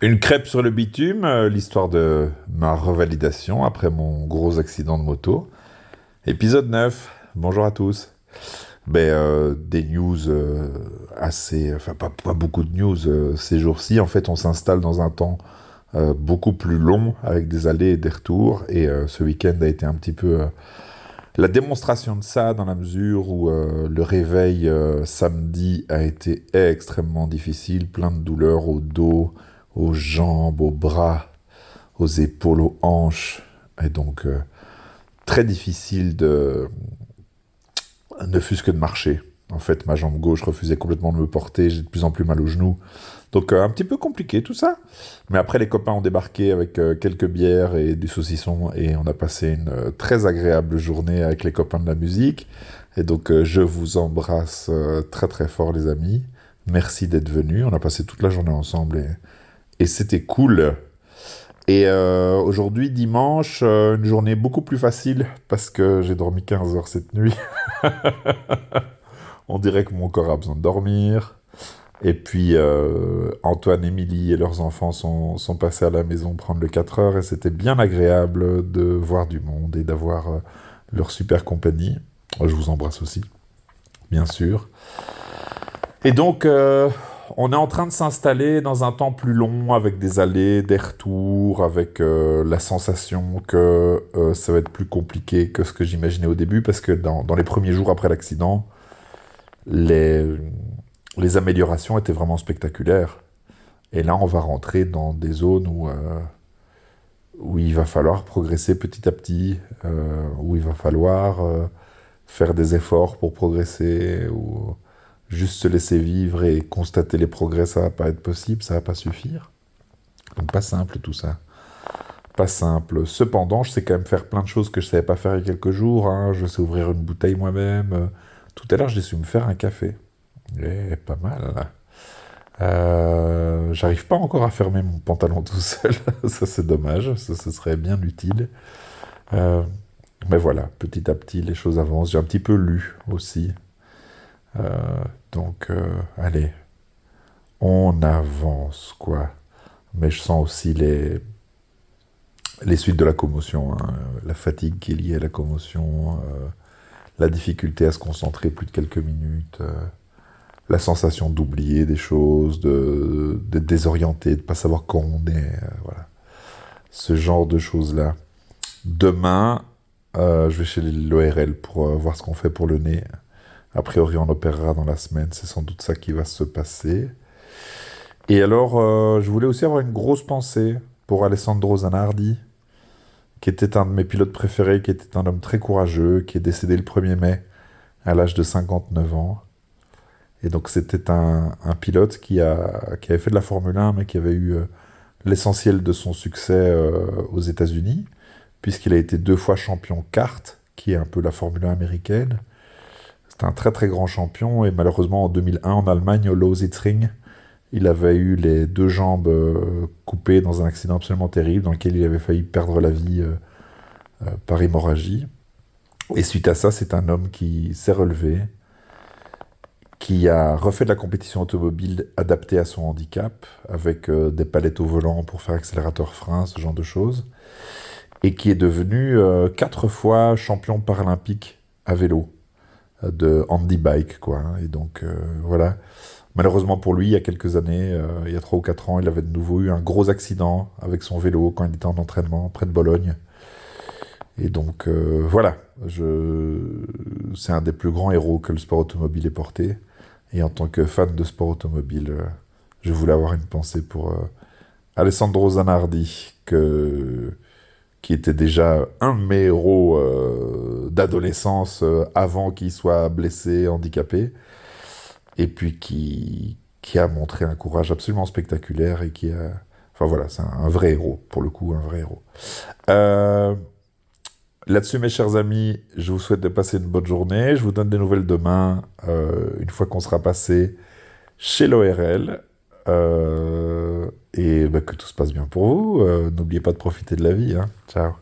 Une crêpe sur le bitume, l'histoire de ma revalidation après mon gros accident de moto. Épisode 9. Bonjour à tous. Des news assez... Enfin, pas beaucoup de news ces jours-ci. En fait, on s'installe dans un temps beaucoup plus long avec des allées et des retours. Et ce week-end a été un petit peu la démonstration de ça dans la mesure où le réveil samedi a été extrêmement difficile. Plein de douleurs au dos, aux jambes, aux bras, aux épaules, aux hanches. Et donc, très difficile ne fût-ce que de marcher. En fait, ma jambe gauche refusait complètement de me porter, j'ai de plus en plus mal aux genoux. Donc, un petit peu compliqué tout ça. Mais après, les copains ont débarqué avec quelques bières et du saucisson et on a passé une très agréable journée avec les copains de la musique. Et donc, je vous embrasse très très fort, les amis. Merci d'être venus. On a passé toute la journée ensemble et c'était cool. Et aujourd'hui, dimanche, une journée beaucoup plus facile parce que j'ai dormi 15 heures cette nuit. On dirait que mon corps a besoin de dormir. Et puis, Antoine, Émilie et leurs enfants sont passés à la maison prendre le 4 heures et c'était bien agréable de voir du monde et d'avoir leur super compagnie. Je vous embrasse aussi, bien sûr. Et donc, on est en train de s'installer dans un temps plus long, avec des allées, des retours, avec la sensation que ça va être plus compliqué que ce que j'imaginais au début, parce que dans les premiers jours après l'accident, les, les améliorations étaient vraiment spectaculaires. Et là, on va rentrer dans des zones où il va falloir progresser petit à petit, où il va falloir faire des efforts pour progresser, ou juste se laisser vivre et constater les progrès, ça va pas être possible, ça va pas suffire. Donc pas simple tout ça. Pas simple. Cependant, je sais quand même faire plein de choses que je savais pas faire il y a quelques jours. Hein. Je sais ouvrir une bouteille moi-même. Tout à l'heure, j'ai su me faire un café. Pas mal, là. J'arrive pas encore à fermer mon pantalon tout seul. Ça, c'est dommage. Ça, ce serait bien utile. Euh, mais voilà, petit à petit, les choses avancent. J'ai un petit peu lu aussi. Allez, on avance, quoi. Mais je sens aussi les suites de la commotion, hein. La fatigue qui est liée à la commotion, la difficulté à se concentrer plus de quelques minutes, la sensation d'oublier des choses, d'être désorienté, de ne pas savoir quand on est, voilà. Ce genre de choses-là. Demain, je vais chez l'ORL pour voir ce qu'on fait pour le nez. A priori, on opérera dans la semaine, c'est sans doute ça qui va se passer. Et alors, je voulais aussi avoir une grosse pensée pour Alessandro Zanardi, qui était un de mes pilotes préférés, qui était un homme très courageux, qui est décédé le 1er mai à l'âge de 59 ans. Et donc c'était un pilote qui avait fait de la Formule 1, mais qui avait eu l'essentiel de son succès aux États-Unis, puisqu'il a été 2 fois champion kart, qui est un peu la Formule 1 américaine. C'était un très très grand champion, et malheureusement en 2001 en Allemagne, au Lausitzring, il avait eu les 2 jambes coupées dans un accident absolument terrible, dans lequel il avait failli perdre la vie par hémorragie. Et suite à ça, c'est un homme qui s'est relevé, qui a refait de la compétition automobile adaptée à son handicap, avec des palettes au volant pour faire accélérateur-frein, ce genre de choses, et qui est devenu 4 fois champion paralympique à vélo, de handy bike, quoi. Hein. Et donc, voilà. Malheureusement pour lui, il y a quelques années, il y a 3 ou 4 ans, il avait de nouveau eu un gros accident avec son vélo quand il était en entraînement près de Bologne. Et donc, voilà. C'est un des plus grands héros que le sport automobile ait porté. Et en tant que fan de sport automobile, je voulais avoir une pensée pour Alessandro Zanardi, qui était déjà un de mes héros d'adolescence avant qu'il soit blessé, handicapé, et puis qui a montré un courage absolument spectaculaire et qui a... Enfin voilà, c'est un vrai héros, pour le coup, un vrai héros. Euh, Là-dessus, mes chers amis, je vous souhaite de passer une bonne journée. Je vous donne des nouvelles demain, une fois qu'on sera passé chez l'ORL. Et que tout se passe bien pour vous. N'oubliez pas de profiter de la vie. Hein. Ciao.